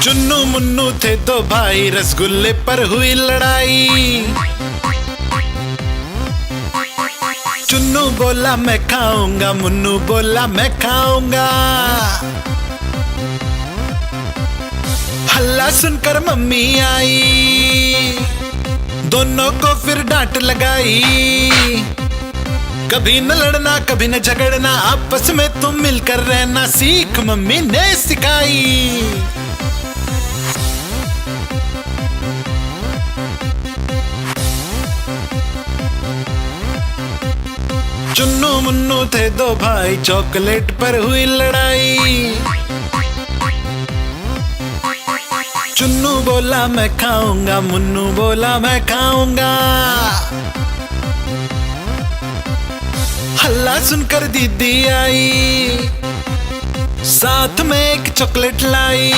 चुन्नू मुन्नू थे दो भाई, रसगुल्ले पर हुई लड़ाई। चुन्नू बोला मैं खाऊंगा, मुन्नू बोला मैं खाऊंगा। हल्ला सुनकर मम्मी आई, दोनों को फिर डांट लगाई। कभी न लड़ना कभी न झगड़ना, आपस में तुम मिलकर रहना सीख मम्मी ने सिखाई। चुन्नू मुन्नू थे दो भाई, चॉकलेट पर हुई लड़ाई। चुन्नू बोला मैं खाऊंगा, मुन्नू बोला मैं खाऊंगा। हल्ला सुनकर दीदी आई, साथ में एक चॉकलेट लाई।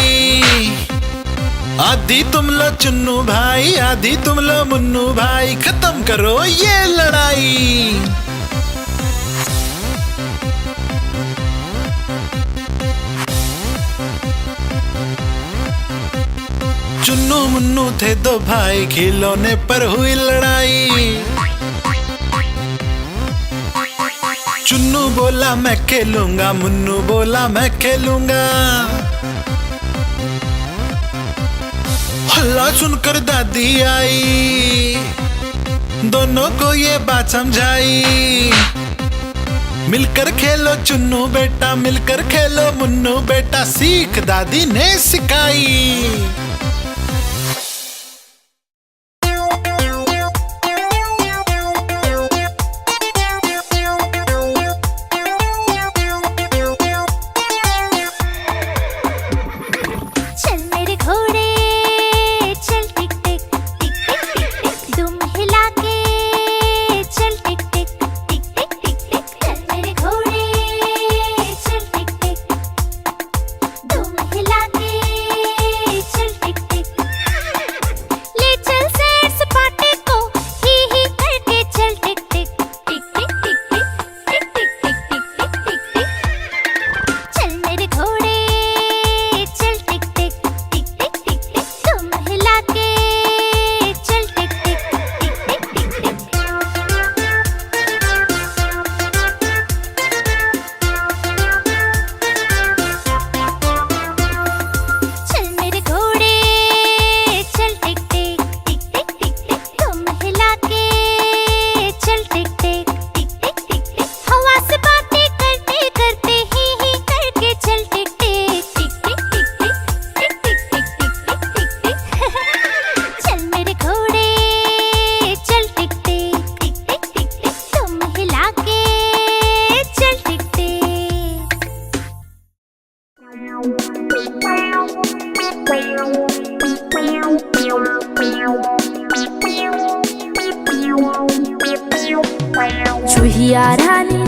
आधी तुम लो चुन्नू भाई, आधी तुम लो मुन्नू भाई, खत्म करो ये लड़ाई। चुन्नू मुन्नू थे दो भाई, खिलौने पर हुई लड़ाई। चुन्नू बोला मैं खेलूंगा, मुन्नू बोला मैं खेलूंगा। हल्ला सुनकर दादी आई, दोनों को ये बात समझाई। मिलकर खेलो चुन्नू बेटा, मिलकर खेलो मुन्नू बेटा, सीख दादी ने सिखाई।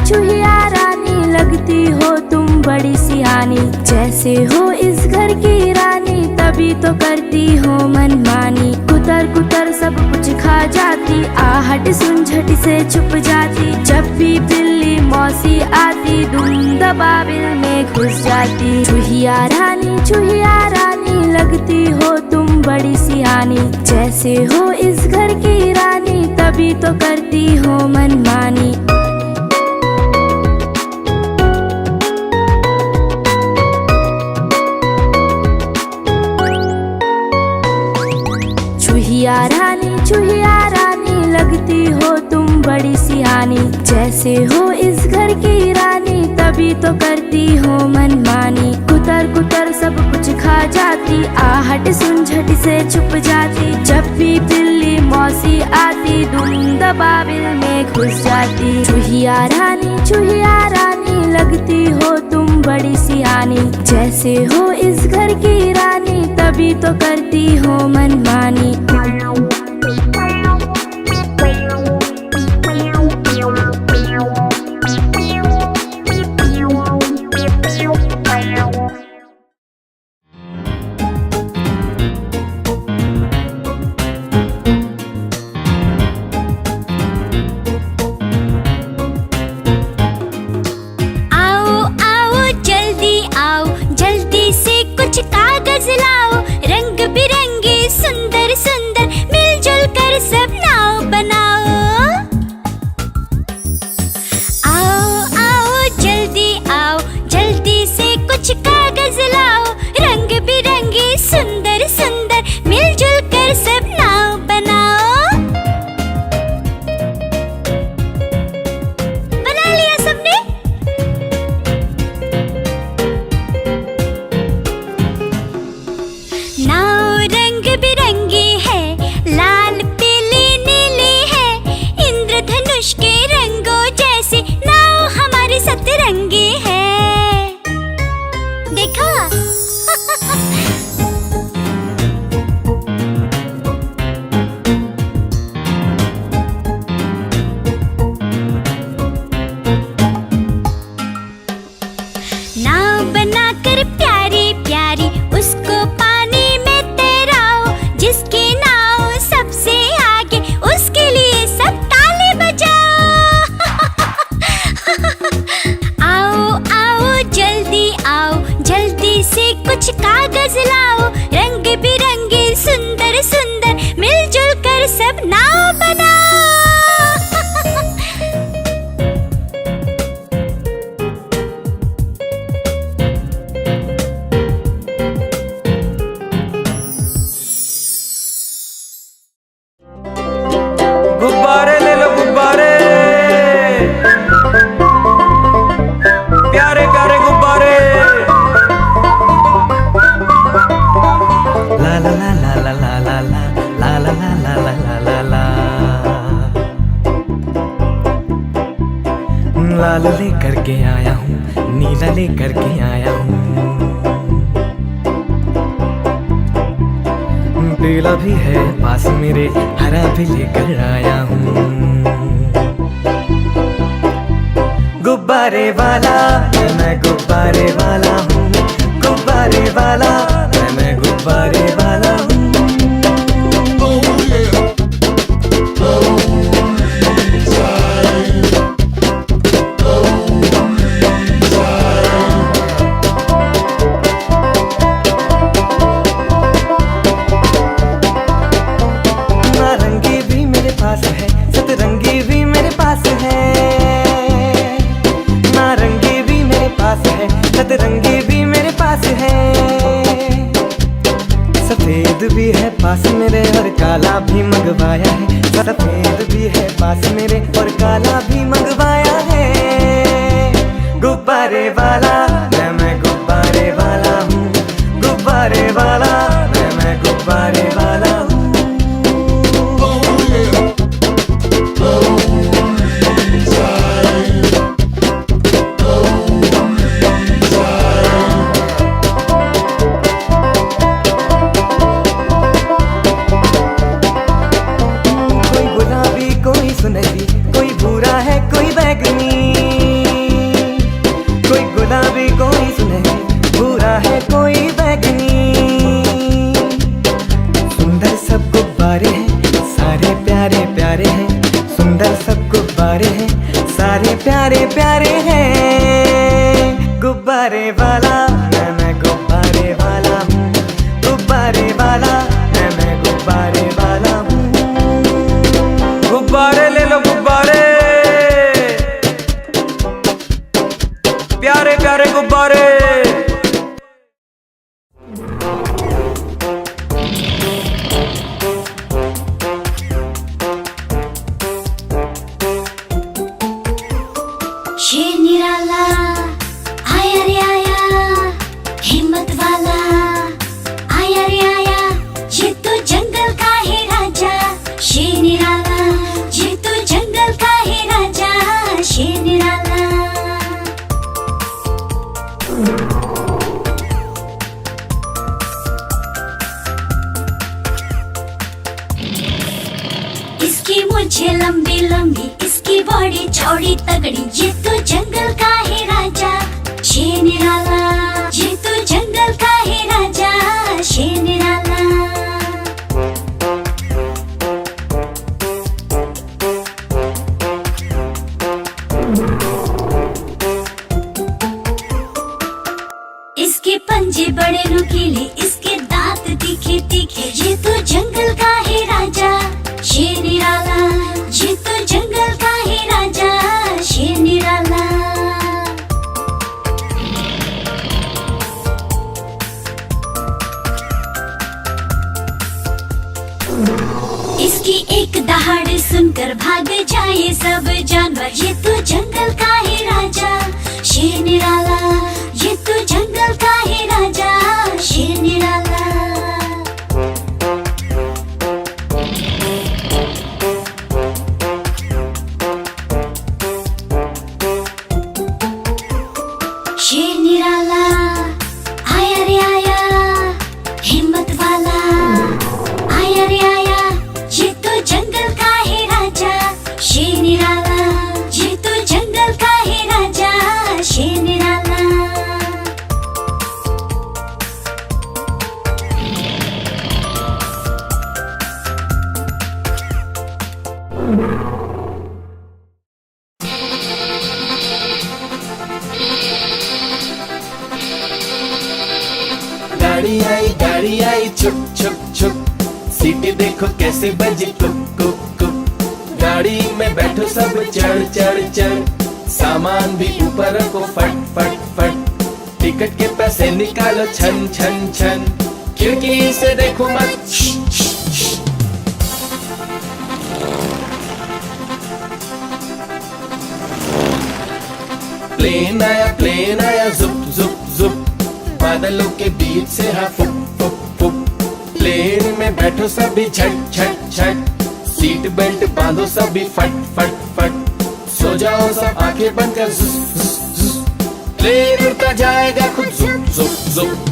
चूहिया रानी लगती हो तुम बड़ी सियानी। जैसे हो इस घर की रानी, तभी तो करती हो मनमानी। कुतर कुतर सब कुछ खा जाती, आहट सुन झट से छुप जाती। जब भी बिल्ली मौसी आती, धुन दबाबिल में घुस जाती। चूहिया रानी लगती हो तुम बड़ी सियानी। जैसे हो इस घर की रानी, तभी तो करती हो मनमानी। चूहिया रानी लगती हो तुम बड़ी सियानी। जैसे हो इस घर की रानी, तभी तो करती हो मनमानी। कुतर कुतर सब कुछ खा जाती, आहट सुन झट से छुप जाती। जब भी बिल्ली मौसी आती, धुन दबाबिल में घुस जाती। चूहिया रानी लगती हो तुम बड़ी सियानी। जैसे हो इस घर की रानी, तभी तो करती हो मनमानी। लाल लेकर के आया हूँ, नीला लेकर के आया हूँ, पीला भी है पास मेरे, हरा भी लेकर आया हूँ। गुब्बारे वाला मैं गुब्बारे वाला हूँ, गुब्बारे वाला मैं गुब्बारे वाला हूँ। नारंगी भी मेरे पास है, सतरंगी भी मेरे पास है, नारंगी भी मेरे पास है, सतरंगी भी मेरे पास है, सफेद भी है पास मेरे और काला भी मंगवाया है, सफेद भी है पास मेरे और काला भी मंगवाया है। गुब्बारे वाला मैं गुब्बारे वाला हूँ, गुब्बारे वाला मैं गुब्बारे वाला हूँ। सुनहरी कोई भूरा है कोई बैगनी, कोई गुलाबी कोई सुनहरी, भूरा है कोई बैगनी। सुंदर सब गुब्बारे हैं सारे प्यारे प्यारे हैं, सुंदर सब गुब्बारे हैं सारे प्यारे प्यारे हैं। गुब्बारे वाला मैं गुब्बारे वाला हूँ, गुब्बारे वाला मैं गुब्बारे वाला हूँ। गुब्बारे ले लो गुब्बारे, प्यारे प्यारे गुब्बारे। शेर निराला आया रे आया, हिम्मत वाला आया रे आया, ये तो जंगल का है राजा। शेर निराला ये तो जंगल का है राजा, शेर निराला। इसकी मूंछें लंबी लंबी, इसकी बॉडी चौड़ी तगड़ी, ये तो जंगल का है राजा। शेर निराला ये तो जंगल का है राजा, शेर निराला। इसके पंजे बड़े नुकीले, इसके दांत तीखे तीखे, ये तो जंगल का है राजा। शेर निराला ये तो जंगल का है राजा, शेर निराला। इसकी एक दहाड़ सुनकर भाग जाए सब जानवर, ये तो जंगल का है राजा। शेर निराला ये तो जंगल का है राजा, शेर निराला। शेर निराला आया रे आया, हिम्मत वाला आया रे आया, ये तो जंगल का है राजा। शेर निराला ये तो जंगल का है राजा, शेर निराला। गाड़ी आई छुक छुक छुक, सीटी देखो कैसे बजी कुक कुक कुक। गाड़ी में बैठो सब चढ़ चढ़ चढ़, सामान भी ऊपर रखो फट फट फट। टिकट के पैसे निकालो छन छन छन, खिड़की से देखो मत। प्लेन आया जुप जुप जुप, बादलों के बीच से हाँ फुक फुक फुक। प्लेन में बैठो सभी झट झट झट, सीट बेल्ट बांधो सभी फट फट फट। सो जाओ सब आंखें बंद कर, जुस जुस जुस, प्लेन उड़ता जाएगा खुद, जुप जुप जुप।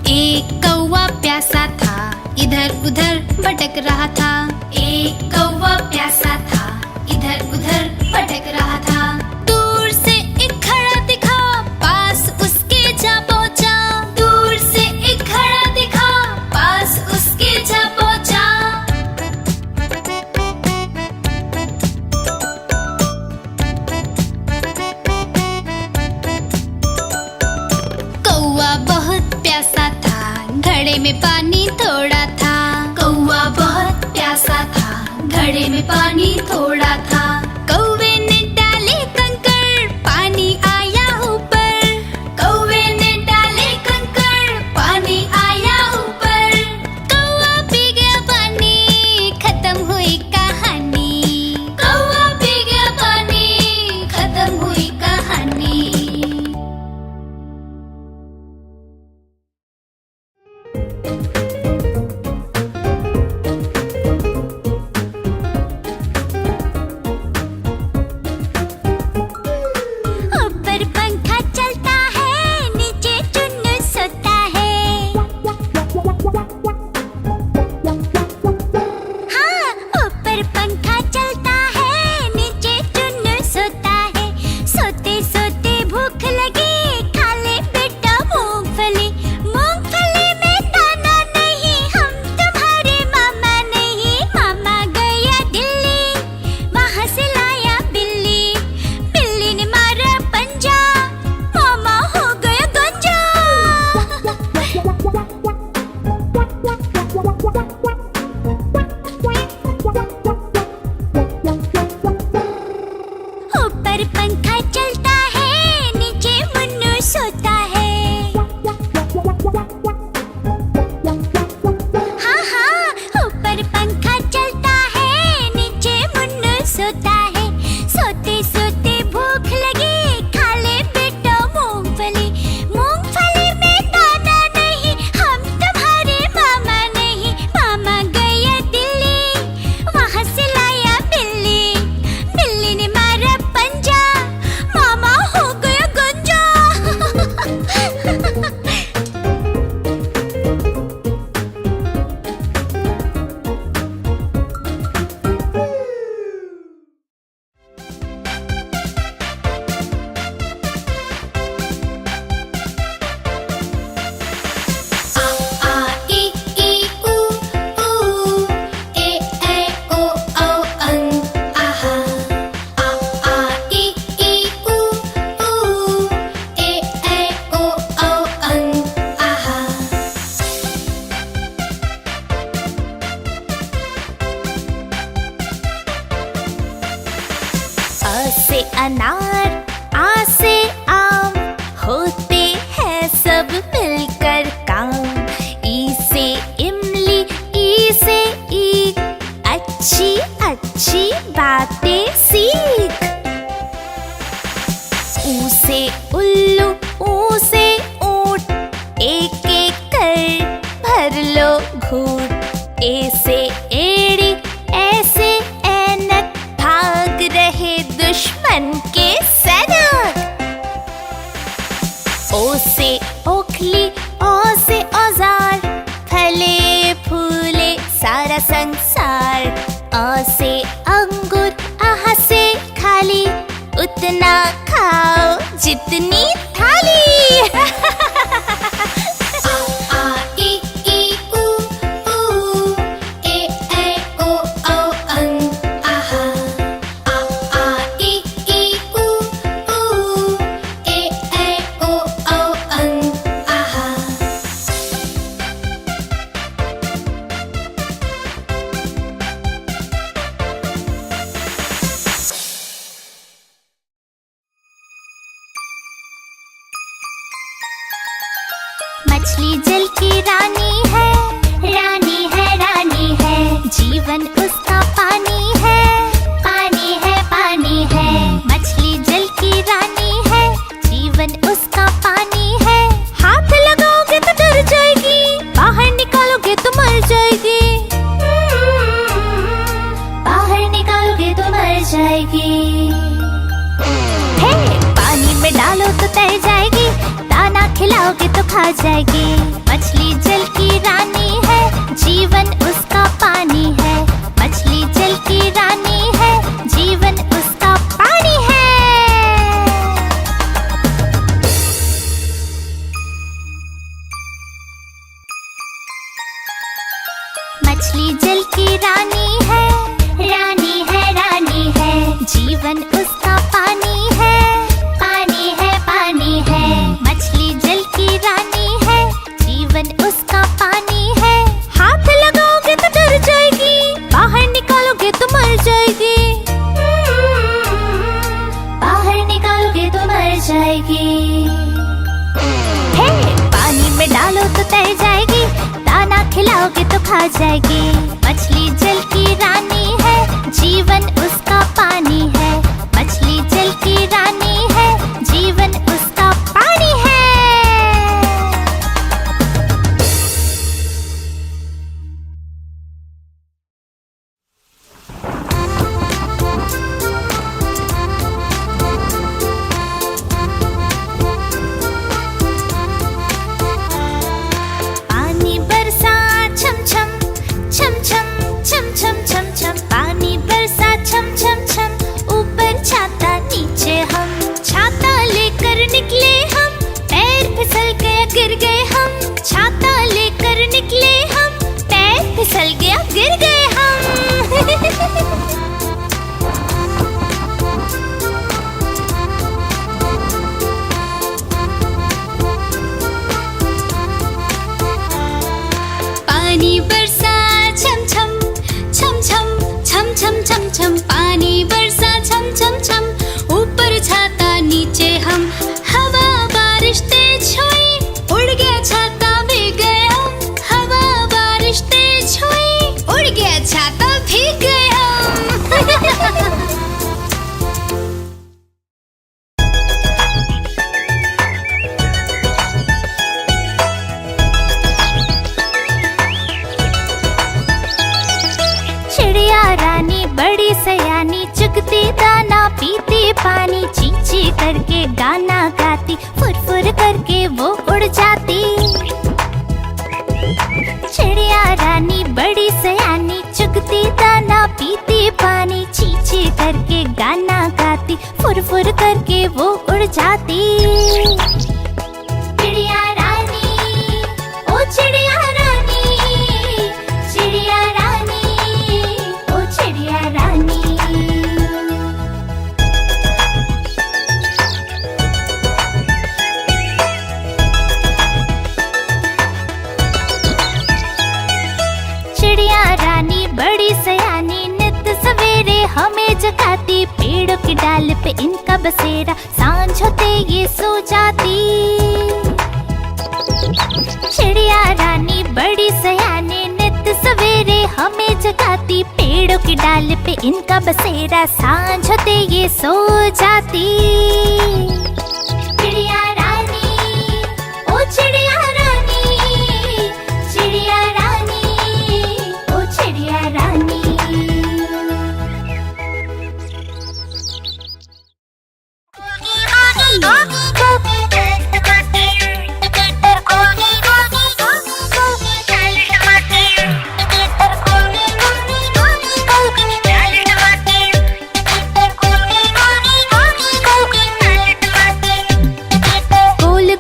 एक कौवा प्यासा था, इधर उधर भटक रहा था। एक कौवा प्यासा था, इधर उधर भटक रहा था। दूर से एक घड़ा दिखा, पास उसके जा पहुंचा। दूर से एक घड़ा दिखा, पास उसके जा पहुंचा। कौवा बहुत प्यासा था, घड़े में पानी थोड़ा था। कौवा बहुत प्यासा था, घड़े में पानी थोड़ा था। कौवे ने डाले कंकड़, पानी आया ऊपर। कौवे ने डाले कंकड़, पानी आया ऊपर। कौवा पी गया पानी, खत्म हुई कहानी। कौवा पी गया पानी, खत्म हुई कहानी। ऊपर पंखा चलता है, नीचे चुन्नू सोता है। हाँ, ऊपर पंखा चलता है, नीचे चुन्नू सोता है। सोते सोते भूख लगी, खा ले बेटा मूंगफली। मूंगफली में दाना नहीं, हम तुम्हारे मामा नहीं। मामा गया दिल्ली, वहाँ से लाया बिल्ली। बिल्ली ने मारा पंजा, मामा हो गया गंजा। ऊपर पंखा चलता है, नीचे मुन्नू सोता है। हाँ हाँ, ऊपर पंखा चलता है, नीचे मुन्नू सोता है। सोते सोते भूख लगी, खा ले बेटा मूंगफली। मूंगफली में दाना नहीं, हम तुम्हारे मामा नहीं। मामा गया दिल्ली, वहाँ से लाया बिल्ली। बिल्ली ने मारा पंजा, मामा हो गया गंजा। अ से अनार, आ से आम, होते हैं सब मिलकर काम। ई से इमली, ई से ईख, अच्छी अच्छी बातें सीख। ऊ से उल्लू, ऊ से ऊंट, एक एक कर भर लो घूंट। ए से एड़ी, ऐसे ऐनक, भाग रहे दुश्मन के सैनिक। ओ से ओखली, ओ से औजार, फले फूले सारा संसार। अ से अंगूर, आह से खाली, उतना खाओ जितनी थाली। मछली जल की रानी है, रानी है, रानी है। जीवन उसका पानी है, पानी है, पानी है। मछली जल की रानी तैर जाएगी, दाना खिलाओगे तो खा जाएगी। मछली जल की रानी है, जीवन उसका पानी है। मछली जल की रानी है, जीवन उसका पानी है। मछली जल की रानी है, रानी है, रानी है। जीवन उसका पानी है, पानी है, पानी है। मछली जल की रानी है, जीवन उसका पानी है। हाथ लगाओगे तो डर जाएगी, बाहर निकालोगे तो मर जाएगी। बाहर निकालोगे तो मर जाएगी। हे, पानी में डालो तो तैर जाएगी, दाना खिलाओगे तो खा जाएगी। मछली जल की रानी है, जीवन उसका पानी है। मछली जल की रानी है, जीवन उसका पानी है। पानी बरसा छम छम छम छम छम छम छम छम। पानी बरसा छम छम छम, ऊपर छाता नीचे हम। छाता लेकर निकले हम, पैर फिसल गया गिर गए हम। छाता लेकर निकले हम, पैर फिसल गया गिर गए हम। पानी बरसा छम छम छम छम छम छम छम छम। पानी बरसा छम छम छम, ऊपर छाता नीचे हम। हवा बारिश तेज हुई, उड़ गया छाता भीग गए हम। हवा बारिश तेज हुई, उड़ गया छाता भीग गए हम। चिड़िया रानी बड़ी सयानी, चुगती दाना पीती पानी। चींची करके गाना गाती, फुर फुर करके वो उड़ जाती। चिड़िया रानी बड़ी सयानी, चुगती दाना पीती पानी। चींची करके गाना गाती, फुर फुर करके वो उड़ जाती। चिड़िया रानी, ओ चिड़िया रानी, चिड़िया रानी, ओ चिड़िया रानी। चिड़िया रानी बड़ी सयानी, नित सवेरे हमें जगाती। पेड़ों की डाल पे इनका बसेरा, सांझ होते ये सो जाती। चिड़िया रानी बड़ी सयानी, नित सवेरे हमें जगाती। पेड़ों की डाल पे इनका बसेरा, सांझ होते ये सो जाती। चिड़िया रानी, ओ चिड़िया रानी, चिड़िया रानी, ओ चिड़िया रानी।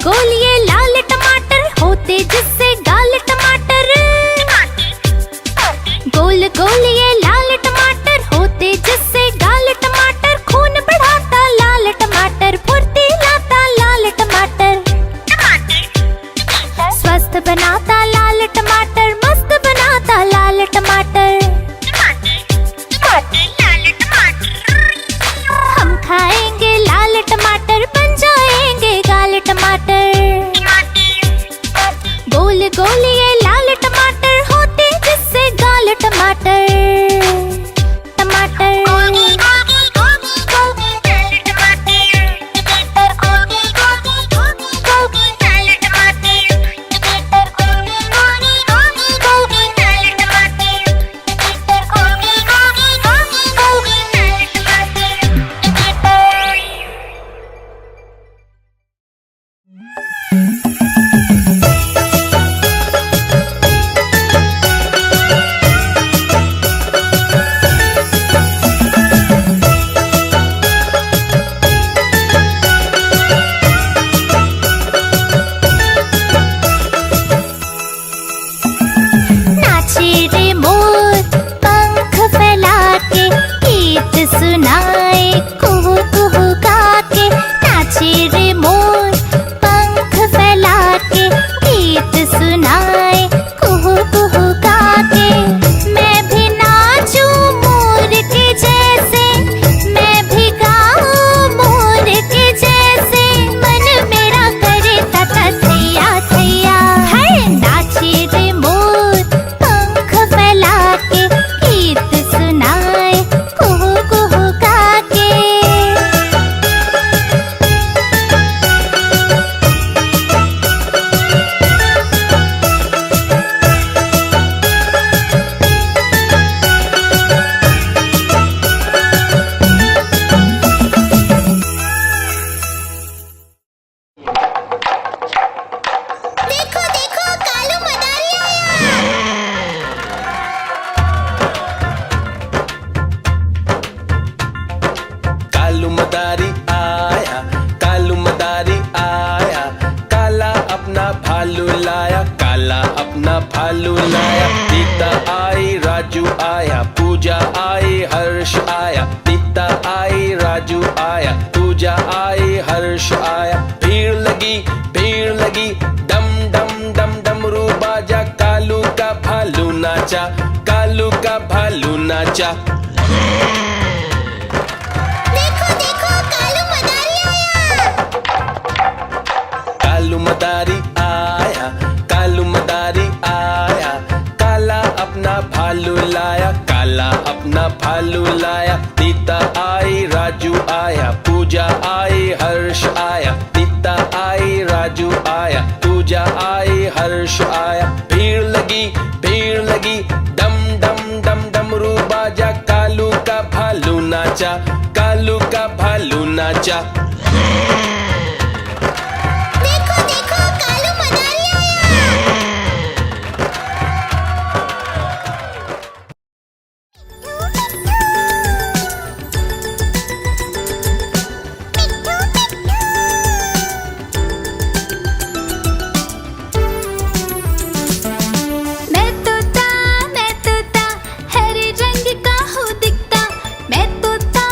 गोल ये लाल टमाटर होते जिससे गाल टमाटर। गोल गोल ये लाल टमाटर होते जिससे गाल टमाटर। खून बढ़ाता लाल टमाटर, फुर्ती लाता लाल टमाटर। स्वस्थ बनाता लाल टमाटर, मस्त बनाता लाल टमाटर। हम खाएंगे लाल टमाटर, बन जाएंगे गाल टमाटर। लाया। नीता आई, राजू आया, पूजा आई, हर्ष आया। नीता आई, राजू आया, पूजा आई, हर्ष आया। भीड़ लगी, डम डम डम डमरू बाजा। कालू का भालू नाचा, कालू का भालू नाचा। देखो देखो कालू मदारी आया। कालू मदारी आया, कालू मदारी आया। काला अपना भालू लाया, काला अपना भालू लाया। नीता आई, राजू आया, पूजा आई, हर्ष आया। नीता आई, राजू आया, पूजा आई, हर्ष आया। भीड़ लगी, डम डम डम डमरू बाजा। कालू का भालू नाचा, कालू का भालू नाचा। देखो देखो कालू मदारी आया। मैं तोता हरे रंग का हूँ दिखता। मैं तोता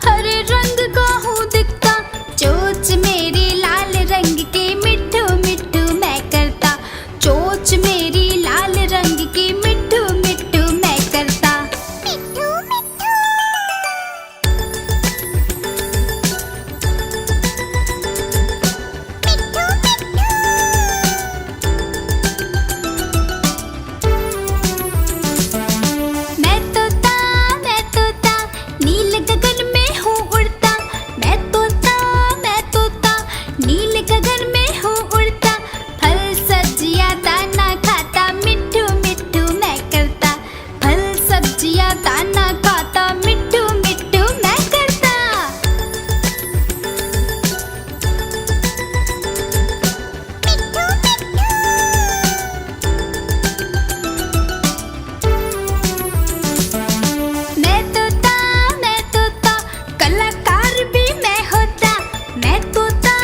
हरे रंग का हूँ दिखता। चोंच मेरी लाल रंग की मिट्ठू मिट्ठू मैं करता। चोंच मेरी लाल रंग की मिट्ठू मिट्ठू मैं करता। मैं तोता नील गगन में हूँ उड़ता। मैं तोता नील गगन में हूँ उड़ता। फल सब्जियाँ दाना खाता, मिट्ठू मिट्ठू मैं करता। फल सब्जियाँ दाना खाता, मिट्ठू मिट्ठू मैं करता। मैं तोता कलाकार भी मैं होता। मैं तोता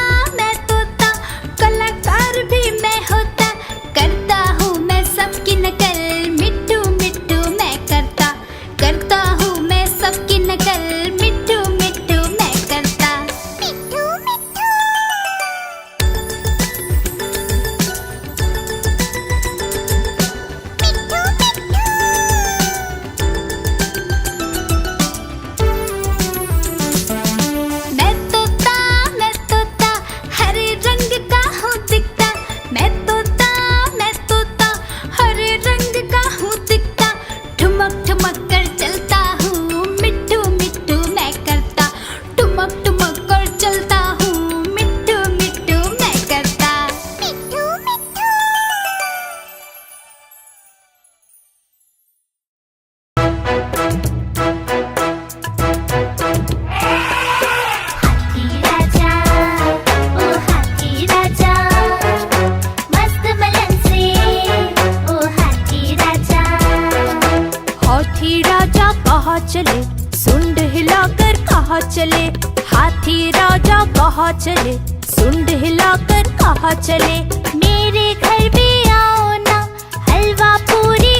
कलाकार भी मैं होता। करता हूँ मैं सबकी नकल, मिट्ठू मिट्ठू मैं करता। करता हूँ मैं सबकी नकल, मिट्ठू मिट्ठू मैं करता। मैं तोता हरे रंग का हूँ दिखता। मैं तोता हरे रंग का हूँ दिखता। ठुमक ठुमक कर चलता हूँ, मिट्ठू मिट्ठू मैं करता। ठुमक ठुमक कर चलता हूँ, मिट्ठू मिट्ठू मैं करता। हाथी राजा, ओ हाथी राजा, मस्त मलन से, ओ हाथी राजा। हाथी राजा कहाँ चले, सुंड हिलाकर कहाँ चले। हाथी राजा कहाँ चले, सुंड हिलाकर कहाँ चले। मेरे घर भी आओ ना, हलवा पूरी